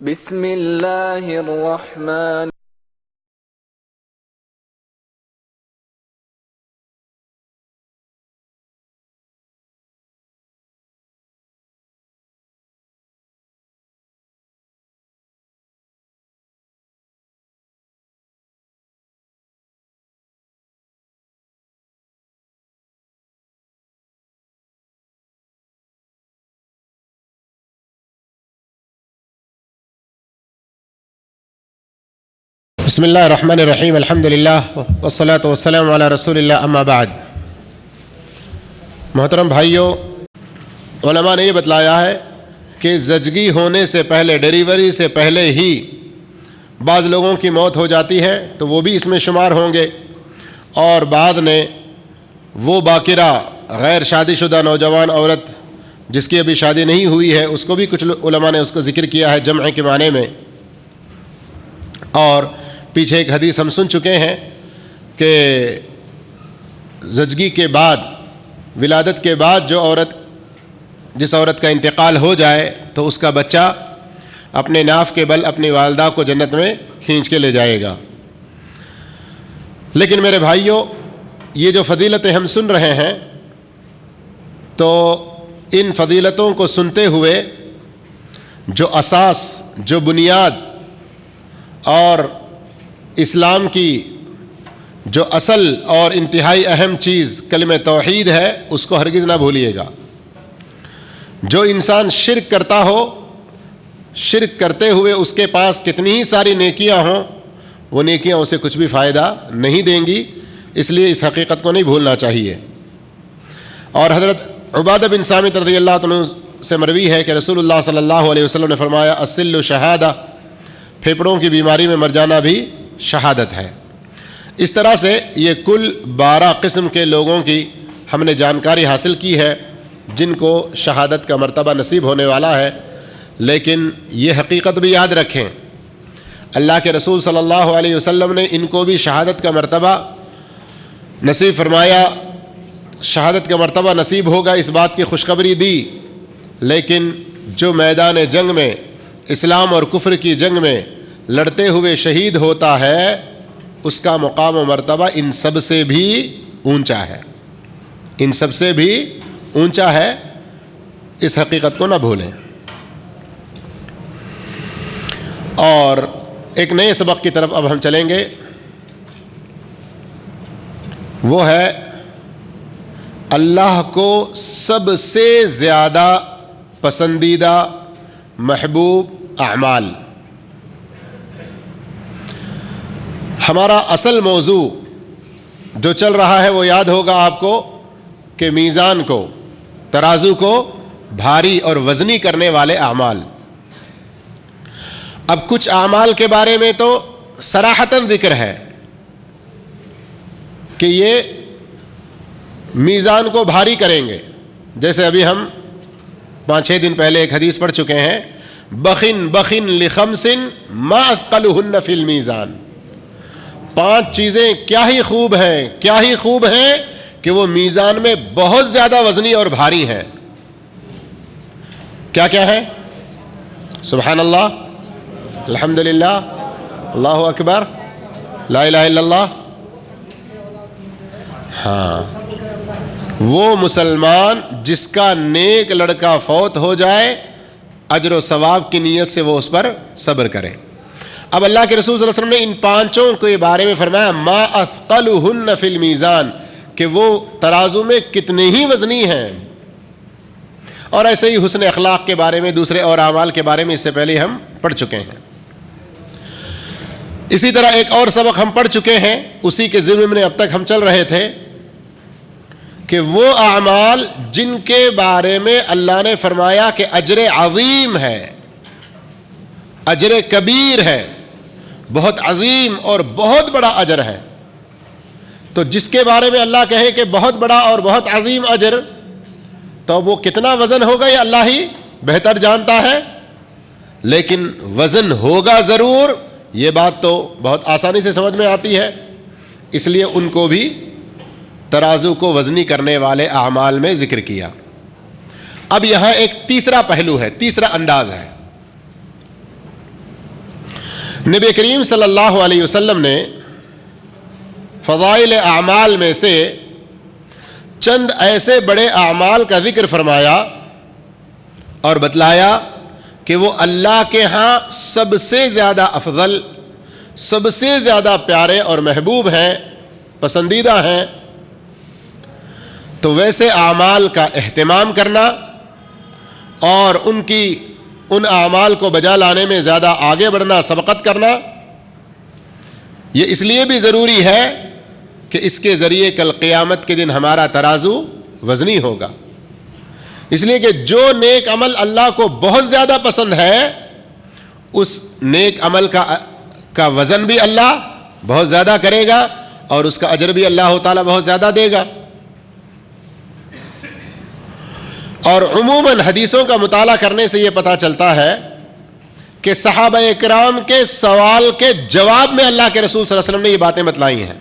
بسم اللہ الرحمن بسم اللہ الرحمن الرحیم الحمدللہ والصلاة والسلام علی رسول اللہ اما بعد۔ محترم بھائیوں، علماء نے یہ بتلایا ہے کہ زچگی ہونے سے پہلے، ڈیلیوری سے پہلے ہی بعض لوگوں کی موت ہو جاتی ہے تو وہ بھی اس میں شمار ہوں گے، اور بعد میں وہ باکرہ غیر شادی شدہ نوجوان عورت جس کی ابھی شادی نہیں ہوئی ہے اس کو بھی کچھ علماء نے اس کا ذکر کیا ہے جمع کے معنی میں۔ اور پیچھے ایک حدیث ہم سن چکے ہیں کہ زچگی کے بعد، ولادت کے بعد جس عورت کا انتقال ہو جائے تو اس کا بچہ اپنے ناف کے بل اپنی والدہ کو جنت میں کھینچ کے لے جائے گا۔ لیکن میرے بھائیوں، یہ جو فضیلتیں ہم سن رہے ہیں تو ان فضیلتوں کو سنتے ہوئے جو اساس، جو بنیاد اور اسلام کی جو اصل اور انتہائی اہم چیز کلمہ توحید ہے اس کو ہرگز نہ بھولیے گا۔ جو انسان شرک کرتا ہو، شرک کرتے ہوئے اس کے پاس کتنی ہی ساری نیکیاں ہوں، وہ نیکیاں اسے کچھ بھی فائدہ نہیں دیں گی، اس لیے اس حقیقت کو نہیں بھولنا چاہیے۔ اور حضرت عبادہ بن صامت رضی اللہ عنہ سے مروی ہے کہ رسول اللہ صلی اللہ علیہ وسلم نے فرمایا السل شہادہ، پھیپھڑوں کی بیماری میں مر جانا بھی شہادت ہے۔ اس طرح سے یہ کل 12 قسم کے لوگوں کی ہم نے جانکاری حاصل کی ہے جن کو شہادت کا مرتبہ نصیب ہونے والا ہے۔ لیکن یہ حقیقت بھی یاد رکھیں، اللہ کے رسول صلی اللہ علیہ وسلم نے ان کو بھی شہادت کا مرتبہ نصیب فرمایا، شہادت کا مرتبہ نصیب ہوگا اس بات کی خوشخبری دی، لیکن جو میدان جنگ میں، اسلام اور کفر کی جنگ میں لڑتے ہوئے شہید ہوتا ہے اس کا مقام و مرتبہ ان سب سے بھی اونچا ہے، ان سب سے بھی اونچا ہے، اس حقیقت کو نہ بھولیں۔ اور ایک نئے سبق کی طرف اب ہم چلیں گے، وہ ہے اللہ کو سب سے زیادہ پسندیدہ محبوب اعمال۔ ہمارا اصل موضوع جو چل رہا ہے وہ یاد ہوگا آپ کو کہ میزان کو، ترازو کو بھاری اور وزنی کرنے والے اعمال۔ اب کچھ اعمال کے بارے میں تو صراحتاً ذکر ہے کہ یہ میزان کو بھاری کریں گے، جیسے ابھی ہم 5-6 دن پہلے ایک حدیث پڑھ چکے ہیں، بخن بخن لخمس ما اثقلہن فی المیزان، 5 چیزیں کیا ہی خوب ہیں، کیا ہی خوب ہیں کہ وہ میزان میں بہت زیادہ وزنی اور بھاری ہیں۔ کیا کیا ہے؟ سبحان اللہ، الحمدللہ، اللہ اکبر، لا الہ الا اللہ۔ ہاں، وہ مسلمان جس کا نیک لڑکا فوت ہو جائے، اجر و ثواب کی نیت سے وہ اس پر صبر کرے۔ اب اللہ کے رسول صلی اللہ علیہ وسلم نے ان 5 کے بارے میں فرمایا ما اثقلہن فی المیزان، کہ وہ ترازو میں کتنے ہی وزنی ہیں۔ اور ایسے ہی حسن اخلاق کے بارے میں، دوسرے اور اعمال کے بارے میں اس سے پہلے ہم پڑھ چکے ہیں۔ اسی طرح ایک اور سبق ہم پڑھ چکے ہیں، اسی کے ضمن میں اب تک ہم چل رہے تھے کہ وہ اعمال جن کے بارے میں اللہ نے فرمایا کہ اجر عظیم ہے، اجر کبیر ہے، بہت عظیم اور بہت بڑا اجر ہے، تو جس کے بارے میں اللہ کہے کہ بہت بڑا اور بہت عظیم اجر، تو وہ کتنا وزن ہوگا یہ اللہ ہی بہتر جانتا ہے، لیکن وزن ہوگا ضرور، یہ بات تو بہت آسانی سے سمجھ میں آتی ہے، اس لیے ان کو بھی ترازو کو وزنی کرنے والے اعمال میں ذکر کیا۔ اب یہاں ایک تیسرا پہلو ہے، تیسرا انداز ہے نبی کریم صلی اللہ علیہ وسلم نے فضائل اعمال میں سے چند ایسے بڑے اعمال کا ذکر فرمایا اور بتلایا کہ وہ اللہ کے ہاں سب سے زیادہ افضل، سب سے زیادہ پیارے اور محبوب ہیں، پسندیدہ ہیں۔ تو ویسے اعمال کا اہتمام کرنا اور ان اعمال کو بجا لانے میں زیادہ آگے بڑھنا، سبقت کرنا، یہ اس لیے بھی ضروری ہے کہ اس کے ذریعے کل قیامت کے دن ہمارا ترازو وزنی ہوگا۔ اس لیے کہ جو نیک عمل اللہ کو بہت زیادہ پسند ہے، اس نیک عمل کا وزن بھی اللہ بہت زیادہ کرے گا اور اس کا اجر بھی اللہ تعالیٰ بہت زیادہ دے گا۔ اور عموماً حدیثوں کا مطالعہ کرنے سے یہ پتہ چلتا ہے کہ صحابہ اکرام کے سوال کے جواب میں اللہ کے رسول صلی اللہ علیہ وسلم نے یہ باتیں بتلائی ہیں۔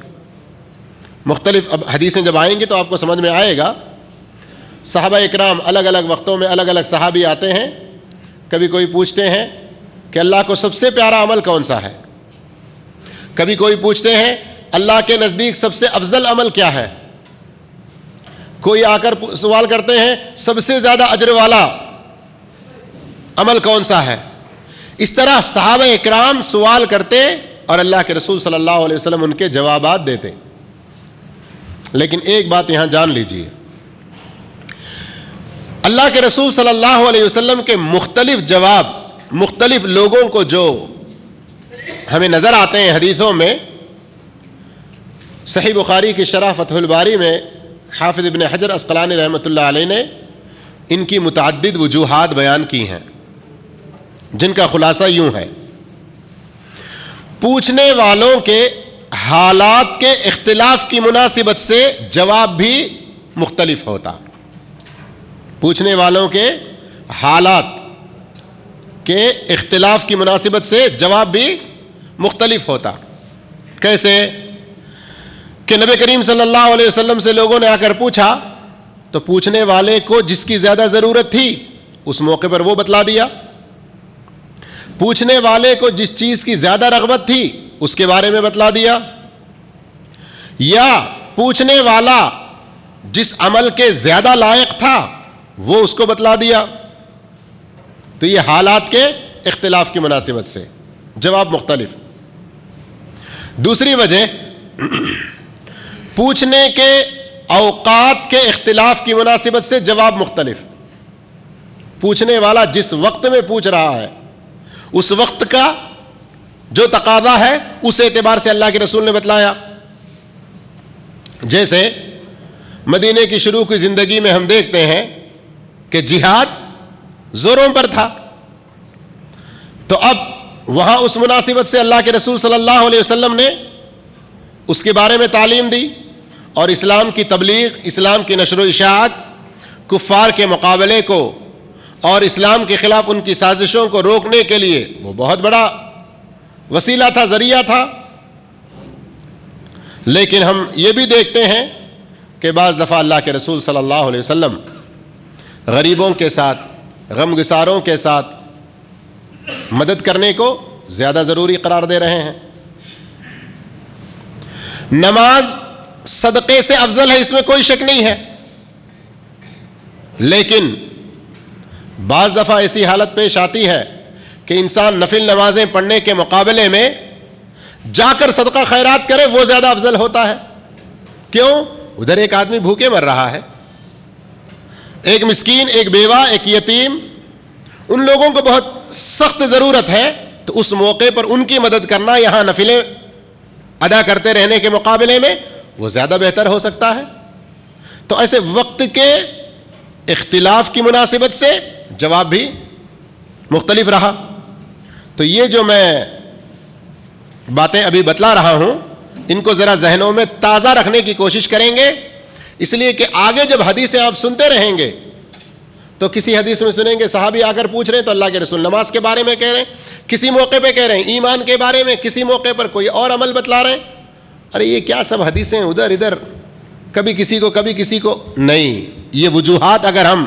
مختلف اب حدیثیں جب آئیں گی تو آپ کو سمجھ میں آئے گا۔ صحابہ اکرام الگ الگ وقتوں میں الگ الگ صحابی آتے ہیں، کبھی کوئی پوچھتے ہیں کہ اللہ کو سب سے پیارا عمل کون سا ہے، کبھی کوئی پوچھتے ہیں اللہ کے نزدیک سب سے افضل عمل کیا ہے، کوئی آ کر سوال کرتے ہیں سب سے زیادہ اجر والا عمل کون سا ہے۔ اس طرح صحابہ اکرام سوال کرتے اور اللہ کے رسول صلی اللہ علیہ وسلم ان کے جوابات دیتے۔ لیکن ایک بات یہاں جان لیجئے، اللہ کے رسول صلی اللہ علیہ وسلم کے مختلف جواب مختلف لوگوں کو جو ہمیں نظر آتے ہیں حدیثوں میں، صحیح بخاری کی شرح فتح الباری میں حافظ ابن حجر عسقلانی رحمۃ اللہ علیہ نے ان کی متعدد وجوہات بیان کی ہیں، جن کا خلاصہ یوں ہے۔ پوچھنے والوں کے حالات کے اختلاف کی مناسبت سے جواب بھی مختلف ہوتا۔ پوچھنے والوں کے حالات کے اختلاف کی مناسبت سے جواب بھی مختلف ہوتا۔ کیسے کہ نبی کریم صلی اللہ علیہ وسلم سے لوگوں نے آ کر پوچھا تو پوچھنے والے کو جس کی زیادہ ضرورت تھی اس موقع پر وہ بتلا دیا، پوچھنے والے کو جس چیز کی زیادہ رغبت تھی اس کے بارے میں بتلا دیا، یا پوچھنے والا جس عمل کے زیادہ لائق تھا وہ اس کو بتلا دیا۔ تو یہ حالات کے اختلاف کی مناسبت سے جواب مختلف۔ دوسری وجہ پوچھنے کے اوقات کے اختلاف کی مناسبت سے جواب مختلف۔ پوچھنے والا جس وقت میں پوچھ رہا ہے اس وقت کا جو تقاضا ہے اس اعتبار سے اللہ کے رسول نے بتلایا۔ جیسے مدینے کی شروع کی زندگی میں ہم دیکھتے ہیں کہ جہاد زوروں پر تھا، تو اب وہاں اس مناسبت سے اللہ کے رسول صلی اللہ علیہ وسلم نے اس کے بارے میں تعلیم دی اور اسلام کی تبلیغ، اسلام کی نشر و اشاعت، کفار کے مقابلے کو اور اسلام کے خلاف ان کی سازشوں کو روکنے کے لیے وہ بہت بڑا وسیلہ تھا، ذریعہ تھا۔ لیکن ہم یہ بھی دیکھتے ہیں کہ بعض دفعہ اللہ کے رسول صلی اللہ علیہ وسلم غریبوں کے ساتھ، غمگساروں کے ساتھ مدد کرنے کو زیادہ ضروری قرار دے رہے ہیں۔ نماز صدقے سے افضل ہے، اس میں کوئی شک نہیں ہے، لیکن بعض دفعہ ایسی حالت پیش آتی ہے کہ انسان نفل نمازیں پڑھنے کے مقابلے میں جا کر صدقہ خیرات کرے، وہ زیادہ افضل ہوتا ہے۔ کیوں؟ ادھر ایک آدمی بھوکے مر رہا ہے، ایک مسکین، ایک بیوہ، ایک یتیم، ان لوگوں کو بہت سخت ضرورت ہے، تو اس موقع پر ان کی مدد کرنا یہاں نفلیں ادا کرتے رہنے کے مقابلے میں وہ زیادہ بہتر ہو سکتا ہے۔ تو ایسے وقت کے اختلاف کی مناسبت سے جواب بھی مختلف رہا۔ تو یہ جو میں باتیں ابھی بتلا رہا ہوں ان کو ذرا ذہنوں میں تازہ رکھنے کی کوشش کریں گے، اس لیے کہ آگے جب حدیثیں آپ سنتے رہیں گے تو کسی حدیث میں سنیں گے صحابی آ کر پوچھ رہے ہیں تو اللہ کے رسول نماز کے بارے میں کہہ رہے ہیں، کسی موقع پہ کہہ رہے ہیں ایمان کے بارے میں، کسی موقع پر کوئی اور عمل بتلا رہے ہیں۔ ارے یہ کیا سب حدیثیں ادھر ادھر، کبھی کسی کو نہیں۔ یہ وجوہات اگر ہم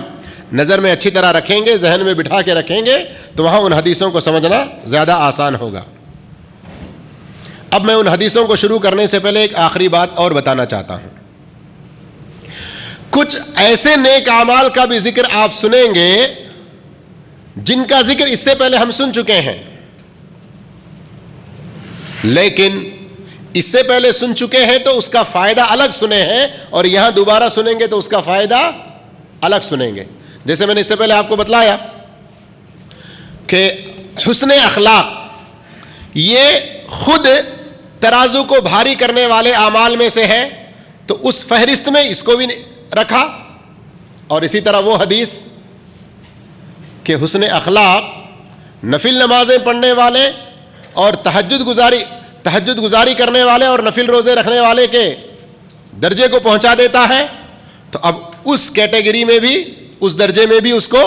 نظر میں اچھی طرح رکھیں گے، ذہن میں بٹھا کے رکھیں گے، تو وہاں ان حدیثوں کو سمجھنا زیادہ آسان ہوگا۔ اب میں ان حدیثوں کو شروع کرنے سے پہلے ایک آخری بات اور بتانا چاہتا ہوں. کچھ ایسے نیک اعمال کا بھی ذکر آپ سنیں گے جن کا ذکر اس سے پہلے ہم سن چکے ہیں، لیکن اس سے پہلے سن چکے ہیں تو اس کا فائدہ الگ سنے ہیں، اور یہاں دوبارہ سنیں گے تو اس کا فائدہ الگ سنیں گے. جیسے میں نے اس سے پہلے آپ کو بتلایا کہ حسن اخلاق یہ خود ترازو کو بھاری کرنے والے اعمال میں سے ہے، تو اس فہرست میں اس کو بھی رکھا. اور اسی طرح وہ حدیث کہ حسن اخلاق نفل نمازیں پڑھنے والے اور تہجد گزاری کرنے والے اور نفل روزے رکھنے والے کے درجے کو پہنچا دیتا ہے، تو اب اس کیٹیگری میں بھی، اس درجے میں بھی اس کو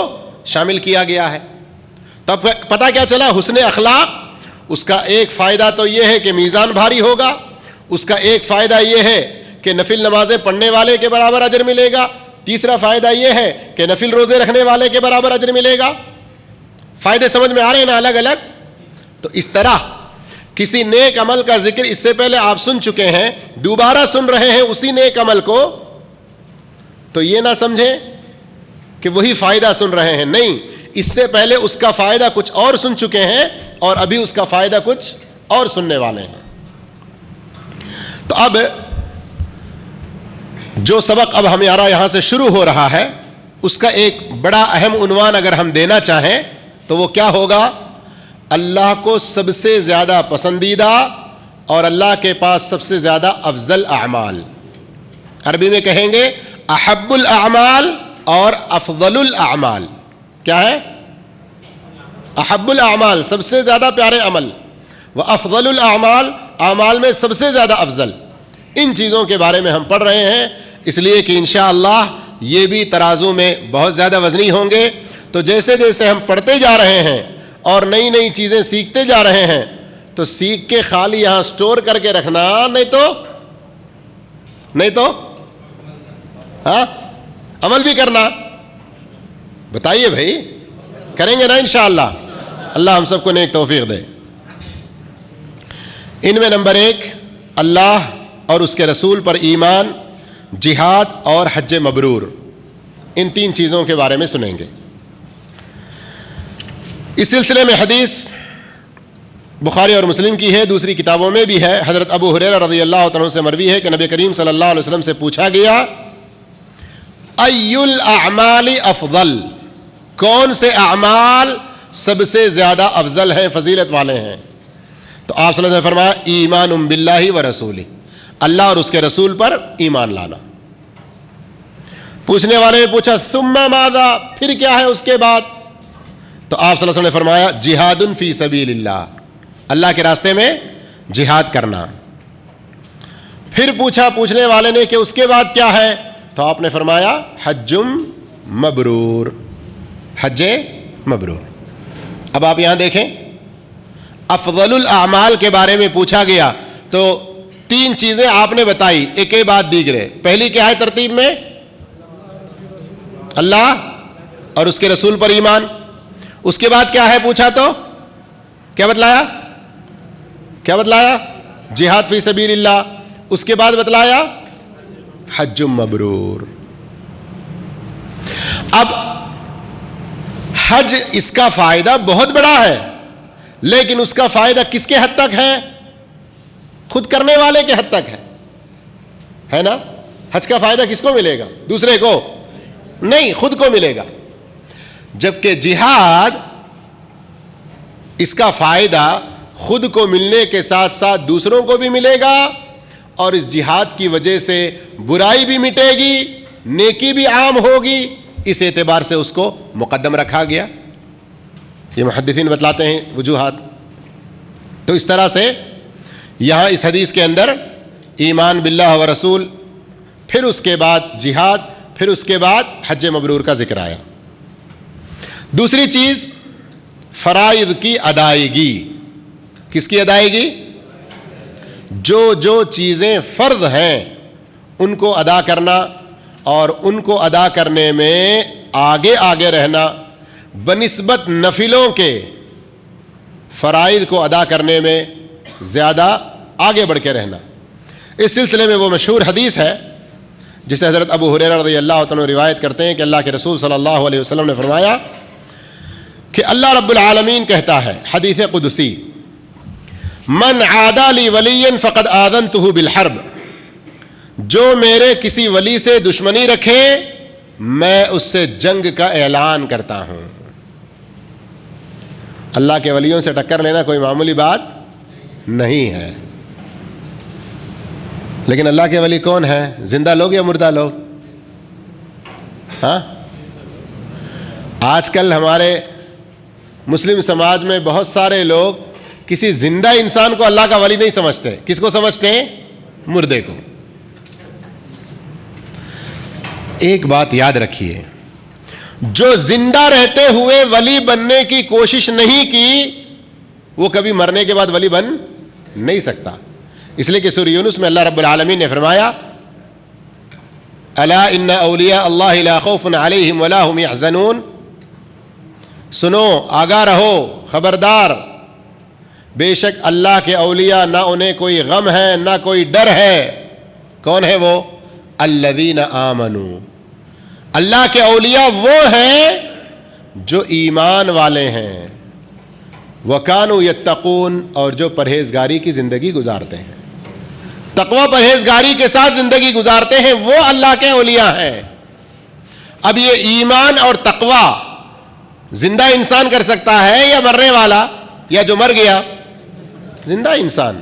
شامل کیا گیا ہے. تب پتہ کیا چلا؟ حسن اخلاق اس کا ایک فائدہ تو یہ ہے کہ میزان بھاری ہوگا، اس کا ایک فائدہ یہ ہے کہ نفل نمازیں پڑھنے والے کے برابر اجر ملے گا، تیسرا فائدہ یہ ہے کہ نفل روزے رکھنے والے کے برابر اجر ملے گا. فائدے سمجھ میں آ رہے ہیں نا الگ الگ؟ تو اس طرح کسی نیک عمل کا ذکر اس سے پہلے آپ سن چکے ہیں، دوبارہ سن رہے ہیں اسی نیک عمل کو، تو یہ نہ سمجھیں کہ وہی فائدہ سن رہے ہیں. نہیں، اس سے پہلے اس کا فائدہ کچھ اور سن چکے ہیں اور ابھی اس کا فائدہ کچھ اور سننے والے ہیں. تو اب جو سبق اب ہمارا یہاں سے شروع ہو رہا ہے اس کا ایک بڑا اہم عنوان اگر ہم دینا چاہیں تو وہ کیا ہوگا؟ اللہ کو سب سے زیادہ پسندیدہ اور اللہ کے پاس سب سے زیادہ افضل اعمال. عربی میں کہیں گے احب الاعمال اور افضل الاعمال. کیا ہے؟ احب الاعمال سب سے زیادہ پیارے عمل، وافضل الاعمال اعمال میں سب سے زیادہ افضل. ان چیزوں کے بارے میں ہم پڑھ رہے ہیں، اس لیے کہ انشاءاللہ یہ بھی ترازو میں بہت زیادہ وزنی ہوں گے. تو جیسے جیسے ہم پڑھتے جا رہے ہیں اور نئی نئی چیزیں سیکھتے جا رہے ہیں، تو سیکھ کے خالی یہاں سٹور کر کے رکھنا، نہیں تو ہاں عمل بھی کرنا. بتائیے بھائی، کریں گے نا انشاءاللہ؟ اللہ ہم سب کو نیک توفیق دے. ان میں نمبر 1 اللہ اور اس کے رسول پر ایمان، جہاد اور حج مبرور. ان 3 چیزوں کے بارے میں سنیں گے. اس سلسلے میں حدیث بخاری اور مسلم کی ہے، دوسری کتابوں میں بھی ہے. حضرت ابو ہریرہ رضی اللہ عنہ سے مروی ہے کہ نبی کریم صلی اللہ علیہ وسلم سے پوچھا گیا ای الاعمال افضل، کون سے اعمال سب سے زیادہ افضل ہیں، فضیلت والے ہیں؟ تو آپ صلی اللہ علیہ وسلم نے فرمایا ایمان باللہ ورسولہ، اللہ اور اس کے رسول پر ایمان لانا. پوچھنے والے نے پوچھا ثم ماذا، پھر کیا ہے اس کے بعد؟ تو آپ صلی اللہ علیہ وسلم نے فرمایا جہاد فی سبیل اللہ، اللہ کے راستے میں جہاد کرنا. پھر پوچھا پوچھنے والے نے کہ اس کے بعد کیا ہے؟ تو آپ نے فرمایا حج مبرور، حج مبرور. اب آپ یہاں دیکھیں، افضل الاعمال کے بارے میں پوچھا گیا تو 3 چیزیں آپ نے بتائی، ایک کے بعد دیگرے. پہلی کیا ہے ترتیب میں؟ اللہ اور اس کے رسول پر ایمان. اس کے بعد کیا ہے پوچھا تو کیا بتلایا؟ جہاد فی سبیل اللہ. اس کے بعد بتلایا حج مبرور. اب حج اس کا فائدہ بہت بڑا ہے، لیکن اس کا فائدہ کس کے حد تک ہے؟ خود کرنے والے کے حد تک ہے نا؟ حج کا فائدہ کس کو ملے گا؟ دوسرے کو نہیں، خود کو ملے گا. جبکہ جہاد اس کا فائدہ خود کو ملنے کے ساتھ ساتھ دوسروں کو بھی ملے گا، اور اس جہاد کی وجہ سے برائی بھی مٹے گی، نیکی بھی عام ہوگی. اس اعتبار سے اس کو مقدم رکھا گیا. یہ محدثین بتلاتے ہیں وجوہات. تو اس طرح سے یہاں اس حدیث کے اندر ایمان باللہ و رسول، پھر اس کے بعد جہاد، پھر اس کے بعد حج مبرور کا ذکر آیا. دوسری چیز فرائض کی ادائیگی. کس کی ادائیگی؟ جو چیزیں فرض ہیں ان کو ادا کرنا، اور ان کو ادا کرنے میں آگے رہنا، بنسبت نفلوں کے فرائض کو ادا کرنے میں زیادہ آگے بڑھ کے رہنا۔ اس سلسلے میں وہ مشہور حدیث ہے جسے حضرت ابو ہریرہ رضی اللہ عنہ روایت کرتے ہیں کہ اللہ کے رسول صلی اللہ علیہ وسلم نے فرمایا کہ اللہ رب العالمین کہتا ہے، حدیث قدسی، من عادی لی ولی فقد آذنتہ بالحرب، جو میرے کسی ولی سے دشمنی رکھے میں اس سے جنگ کا اعلان کرتا ہوں۔ اللہ کے ولیوں سے ٹکر لینا کوئی معمولی بات نہیں ہے۔ لیکن اللہ کے ولی کون ہیں؟ زندہ لوگ یا مردہ لوگ؟ ہاں، آج کل ہمارے مسلم سماج میں بہت سارے لوگ کسی زندہ انسان کو اللہ کا ولی نہیں سمجھتے۔ کس کو سمجھتے ہیں؟ مردے کو۔ ایک بات یاد رکھیے، جو زندہ رہتے ہوئے ولی بننے کی کوشش نہیں کی وہ کبھی مرنے کے بعد ولی بن نہیں سکتا۔ اس لیے کہ سورہ یونس میں اللہ رب العالمین نے فرمایا، الا ان اولیاء اللہ لا خوف علیہم ولا هم يحزنون، سنو، آگاہ رہو، خبردار، بے شک اللہ کے اولیاء نہ انہیں کوئی غم ہے نہ کوئی ڈر ہے۔ کون ہے وہ؟ الذین آمنوا، اللہ کے اولیاء وہ ہیں جو ایمان والے ہیں، وکانوا یتقون، اور جو پرہیزگاری کی زندگی گزارتے ہیں، تقوی پرہیزگاری کے ساتھ زندگی گزارتے ہیں، وہ اللہ کے اولیاء ہیں۔ اب یہ ایمان اور تقوی زندہ انسان کر سکتا ہے یا مرنے والا، یا جو مر گیا؟ زندہ انسان۔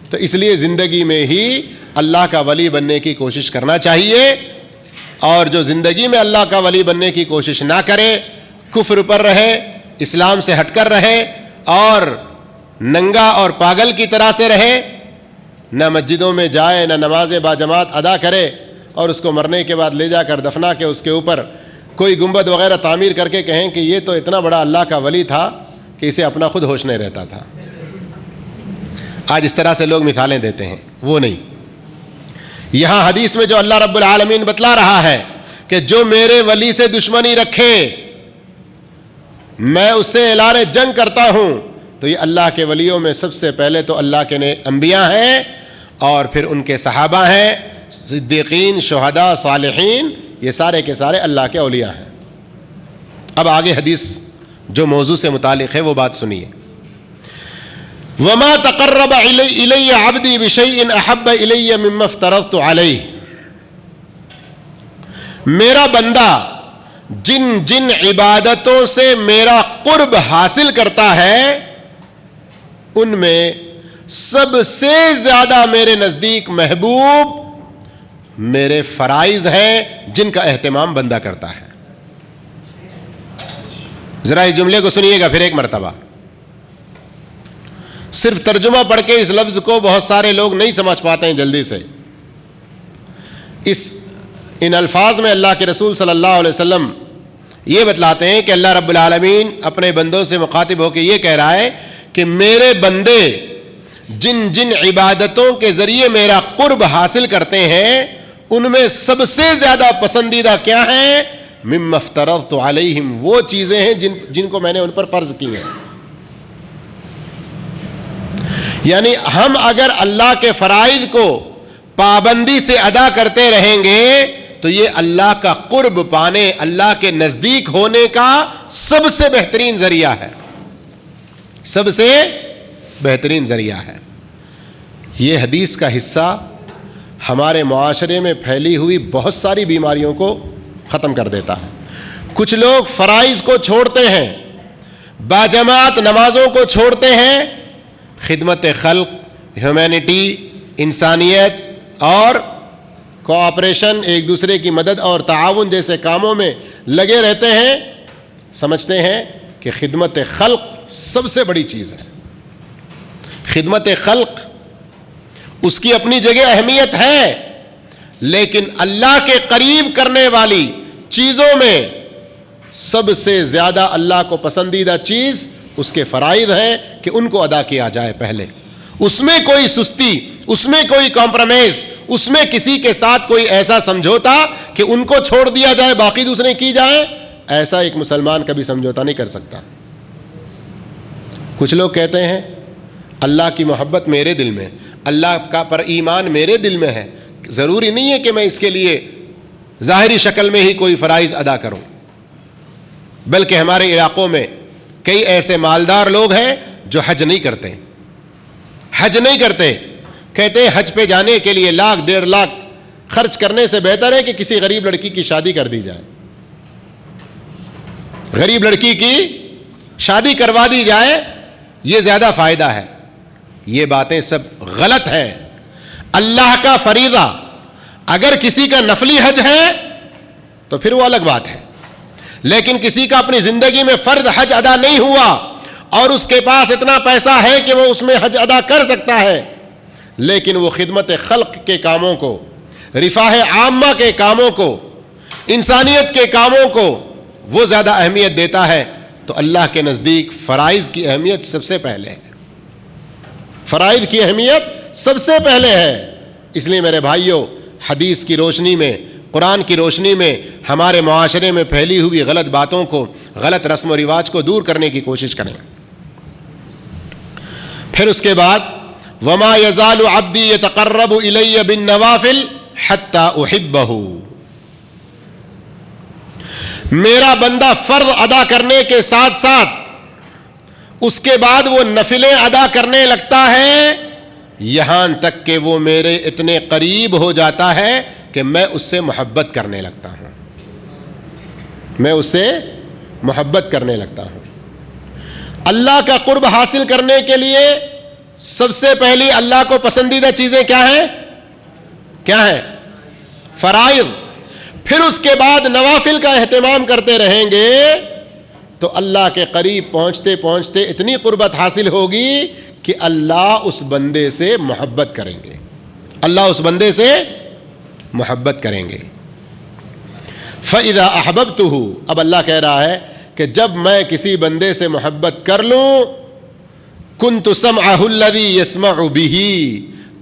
تو اس لیے زندگی میں ہی اللہ کا ولی بننے کی کوشش کرنا چاہیے، اور جو زندگی میں اللہ کا ولی بننے کی کوشش نہ کرے، کفر پر رہے، اسلام سے ہٹ کر رہے اور ننگا اور پاگل کی طرح سے رہے، نہ مسجدوں میں جائے، نہ نماز باجماعت ادا کرے، اور اس کو مرنے کے بعد لے جا کر دفنا کے اس کے اوپر کوئی گنبد وغیرہ تعمیر کر کے کہیں کہ یہ تو اتنا بڑا اللہ کا ولی تھا کہ اسے اپنا خود ہوش نہیں رہتا تھا۔ آج اس طرح سے لوگ مثالیں دیتے ہیں، وہ نہیں۔ یہاں حدیث میں جو اللہ رب العالمین بتلا رہا ہے کہ جو میرے ولی سے دشمنی رکھے میں اس سے اعلان جنگ کرتا ہوں، تو یہ اللہ کے ولیوں میں سب سے پہلے تو اللہ کے انبیاء ہیں، اور پھر ان کے صحابہ ہیں، صدیقین، شہداء، صالحین، یہ سارے کے سارے اللہ کے اولیاء ہیں۔ اب آگے حدیث جو موضوع سے متعلق ہے وہ بات سنیے۔ وَمَا تَقَرَّبَ إِلَيَّ عَبْدِي بِشَيْءٍ أَحَبَّ إِلَيَّ مِمَّا افْتَرَضْتُ عَلَيْهِ، میرا بندہ جن جن عبادتوں سے میرا قرب حاصل کرتا ہے ان میں سب سے زیادہ میرے نزدیک محبوب میرے فرائض ہیں جن کا اہتمام بندہ کرتا ہے۔ ذرا اس جملے کو سنیے گا پھر ایک مرتبہ۔ صرف ترجمہ پڑھ کے اس لفظ کو بہت سارے لوگ نہیں سمجھ پاتے ہیں جلدی سے۔ ان الفاظ میں اللہ کے رسول صلی اللہ علیہ وسلم یہ بتلاتے ہیں کہ اللہ رب العالمین اپنے بندوں سے مخاطب ہو کے یہ کہہ رہا ہے کہ میرے بندے جن جن عبادتوں کے ذریعے میرا قرب حاصل کرتے ہیں ان میں سب سے زیادہ پسندیدہ کیا ہیں؟ مما افترضت علیہم، وہ چیزیں ہیں جن کو میں نے ان پر فرض کی ہیں۔ یعنی ہم اگر اللہ کے فرائض کو پابندی سے ادا کرتے رہیں گے تو یہ اللہ کا قرب پانے، اللہ کے نزدیک ہونے کا سب سے بہترین ذریعہ ہے، سب سے بہترین ذریعہ ہے۔ یہ حدیث کا حصہ ہمارے معاشرے میں پھیلی ہوئی بہت ساری بیماریوں کو ختم کر دیتا ہے۔ کچھ لوگ فرائض کو چھوڑتے ہیں، باجماعت نمازوں کو چھوڑتے ہیں، خدمت خلق، ہیومینٹی، انسانیت اور کوآپریشن، ایک دوسرے کی مدد اور تعاون جیسے کاموں میں لگے رہتے ہیں، سمجھتے ہیں کہ خدمت خلق سب سے بڑی چیز ہے۔ خدمت خلق اس کی اپنی جگہ اہمیت ہے، لیکن اللہ کے قریب کرنے والی چیزوں میں سب سے زیادہ اللہ کو پسندیدہ چیز اس کے فرائض ہیں کہ ان کو ادا کیا جائے پہلے۔ اس میں کوئی سستی، اس میں کوئی کمپرومائز، اس میں کسی کے ساتھ کوئی ایسا سمجھوتا کہ ان کو چھوڑ دیا جائے باقی دوسرے کی جائیں، ایسا ایک مسلمان کبھی سمجھوتا نہیں کر سکتا۔ کچھ لوگ کہتے ہیں اللہ کی محبت میرے دل میں، اللہ کا پر ایمان میرے دل میں ہے، ضروری نہیں ہے کہ میں اس کے لیے ظاہری شکل میں ہی کوئی فرائض ادا کروں، بلکہ ہمارے علاقوں میں کئی ایسے مالدار لوگ ہیں جو حج نہیں کرتے، کہتے ہیں حج پہ جانے کے لیے 1,00,000 خرچ کرنے سے بہتر ہے کہ کسی غریب لڑکی کی شادی کر دی جائے، غریب لڑکی کی شادی کروا دی جائے، یہ زیادہ فائدہ ہے۔ یہ باتیں سب غلط ہیں۔ اللہ کا فریضہ اگر کسی کا نفلی حج ہے تو پھر وہ الگ بات ہے، لیکن کسی کا اپنی زندگی میں فرض حج ادا نہیں ہوا اور اس کے پاس اتنا پیسہ ہے کہ وہ اس میں حج ادا کر سکتا ہے، لیکن وہ خدمت خلق کے کاموں کو، رفاہ عامہ کے کاموں کو، انسانیت کے کاموں کو وہ زیادہ اہمیت دیتا ہے، تو اللہ کے نزدیک فرائض کی اہمیت سب سے پہلے ہے، فرائض کی اہمیت سب سے پہلے ہے۔ اس لیے میرے بھائیوں، حدیث کی روشنی میں، قرآن کی روشنی میں ہمارے معاشرے میں پھیلی ہوئی غلط باتوں کو، غلط رسم و رواج کو دور کرنے کی کوشش کریں۔ پھر اس کے بعد وَمَا يَزَالُ عَبْدِي يَتَقَرَّبُ إِلَيَّ بِالنَّوَافِلِ حَتَّى أُحِبَّهُ، میرا بندہ فرض ادا کرنے کے ساتھ ساتھ اس کے بعد وہ نفلیں ادا کرنے لگتا ہے، یہاں تک کہ وہ میرے اتنے قریب ہو جاتا ہے کہ میں اس سے محبت کرنے لگتا ہوں، میں اس سے محبت کرنے لگتا ہوں۔ اللہ کا قرب حاصل کرنے کے لیے سب سے پہلی اللہ کو پسندیدہ چیزیں کیا ہیں؟ فرائض۔ پھر اس کے بعد نوافل کا اہتمام کرتے رہیں گے تو اللہ کے قریب پہنچتے پہنچتے اتنی قربت حاصل ہوگی کہ اللہ اس بندے سے محبت کریں گے، اللہ اس بندے سے محبت کریں گے۔ فَإِذَا أَحْبَبْتُهُ، اب اللہ کہہ رہا ہے کہ جب میں کسی بندے سے محبت کر لوں، كُنْتُ سَمْعَهُ الَّذِي يَسْمَعُ بِهِ،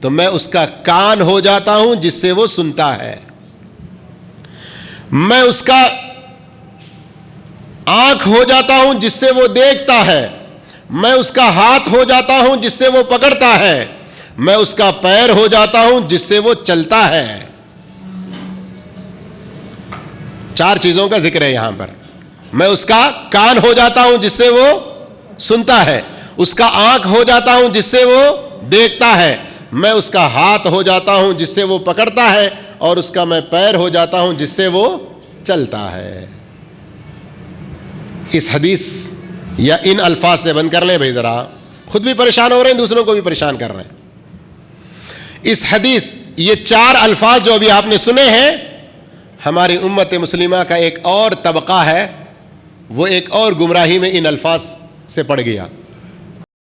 تو میں اس کا کان ہو جاتا ہوں جس سے وہ سنتا ہے، میں اس کا آنکھ ہو جاتا ہوں جس سے وہ دیکھتا ہے، میں اس کا ہاتھ ہو جاتا ہوں جس سے وہ پکڑتا ہے، میں اس کا پیر ہو جاتا ہوں جس سے وہ چلتا ہے۔ 4 چیزوں کا ذکر ہے یہاں پر۔ میں اس کا کان ہو جاتا ہوں جس سے وہ سنتا ہے، اس کا آنکھ ہو جاتا ہوں جس سے وہ دیکھتا ہے، میں اس کا ہاتھ ہو جاتا ہوں جس سے وہ پکڑتا ہے، اور اس کا میں پیر ہو جاتا ہوں جس سے وہ چلتا ہے۔ اس حدیث یا ان الفاظ سے بند کر لیں بھائی، ذرا خود بھی پریشان ہو رہے ہیں، دوسروں کو بھی پریشان کر رہے ہیں۔ اس حدیث، یہ 4 الفاظ جو ابھی آپ نے سنے ہیں، ہماری امت مسلمہ کا ایک اور طبقہ ہے، وہ ایک اور گمراہی میں ان الفاظ سے پڑ گیا۔